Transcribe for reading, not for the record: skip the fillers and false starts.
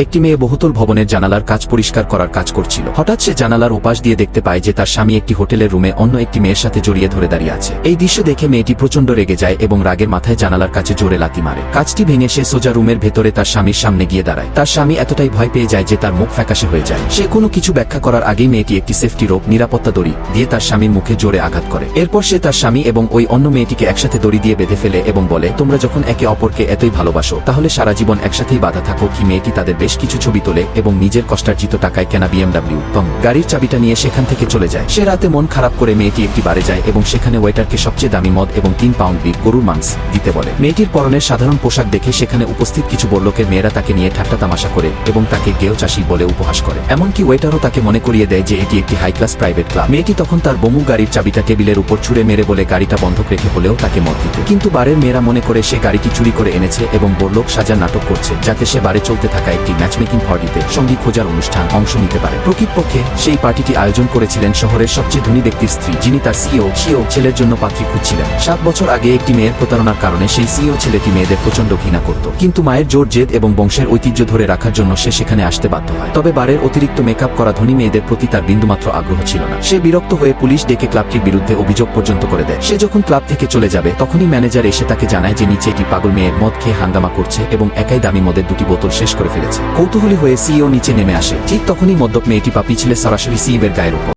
একটি মেয়ে বহুতল ভবনের জানালার কাচ পরিষ্কার করার কাজ করছিল। হঠাৎ সে জানালার ওপাশ দিয়ে দেখতে পায় যে তার স্বামী একটি হোটেলের রুমে অন্য একটি মেয়ের সাথে জড়িয়ে ধরে দাঁড়িয়ে আছে। এই দৃশ্য দেখে মেয়েটি প্রচন্ড রেগে যায় এবং রাগের মাথায় জানালার কাছে জোরে লাথি মারে। কাচটি ভেঙে সে সোজা রুমের ভেতরে তার স্বামীর সামনে গিয়ে দাঁড়ায়। তার স্বামী এতটাই ভয় পেয়ে যায় যে তার মুখ ফ্যাকাশে হয়ে যায়। সে কোনো কিছু ব্যাখ্যা করার আগেই মেয়েটি একটি সেফটি রোপ নিরাপত্তা দড়ি দিয়ে তার স্বামীর মুখে জোরে আঘাত করে। এরপর সে তার স্বামী এবং ওই অন্য মেয়েটিকে একসাথে দড়ি দিয়ে বেঁধে ফেলে এবং বলে, তোমরা যখন একে অপরকে এতই ভালোবাসো তাহলে সারা জীবন একসাথেই বাধা থাকো কি? মেয়েটি তাদের বেশ কিছু ছবি তোলে এবং নিজের কষ্টার্জিত টাকায় কেনা BMW গাড়ির চাবিটা নিয়ে সেখান থেকে চলে যায়। সে রাতে মন খারাপ করে মেয়েটি একটি বারে যায় এবং সেখানে ওয়েটারকে সবচেয়ে দামি মদ এবং 3 পাউন্ড বিফ গরুর মাংস দিতে বলে। মেয়েটির পরনের সাধারণ পোশাক দেখে সেখানে উপস্থিত কিছু বড়লোকের মেয়েরা তাকে নিয়ে ঠাট্টা তামাশা করে এবং তাকে গেও চাষি বলে উপহাস করে। এমনকি ওয়েটারও তাকে মনে করিয়ে দেয় যে এটি একটি হাই ক্লাস প্রাইভেট ক্লাব। মেয়েটি তখন তার বমু গাড়ির চাবিটা টেবিলের উপর ছুঁড়ে মেরে বলে গাড়িটা বন্ধক রেখে হলেও তাকে মদ দিতে। কিন্তু বারের মেয়েরা মনে করে সে গাড়িটি চুরি করে এনেছে এবং বড়লোক সাজার নাটক করছে যাতে সে বারে চলতে থাকা একটি ম্যাচমেকিং পার্টিতে সঙ্গী খোঁজার অনুষ্ঠান অংশ নিতে পারে। প্রকৃতপক্ষে সেই পার্টিটি আয়োজন করেছিলেন শহরের সবচেয়ে ধনী ব্যক্তির স্ত্রী, যিনি তার সিও ছেলের জন্য পাত্রী খুঁজছিলেন। 7 বছর আগে একটি মেয়ের প্রতারণার কারণে সেই সিও ছেলেটি মেয়েদের প্রচন্ড ঘৃণা করত, কিন্তু মায়ের জোর জেদ এবং বংশের ঐতিহ্য ধরে রাখার জন্য সে সেখানে আসতে বাধ্য হয়। তবে বারের অতিরিক্ত মেকআপ করা ধনী মেয়েদের প্রতি তার বিন্দুমাত্র আগ্রহ ছিল না। সে বিরক্ত হয়ে পুলিশ ডেকে ক্লাবটির বিরুদ্ধে অভিযোগ পর্যন্ত করে দেয়। সে যখন ক্লাব থেকে চলে যাবে তখনই ম্যানেজার এসে তাকে জানায় যে নিচে একটি পাগল মেয়ে মদ খেয়ে হাঙ্গামা করছে এবং একাই দামি মদের 2টি বোতল শেষ করে ফেলেছে। কৌতূহলী হয়ে সিও নিচে নেমে আসে। ঠিক তখনই মদ্যপ মেয়েটি পা পিছলে সরাসরি সিইবের গায়ের উপর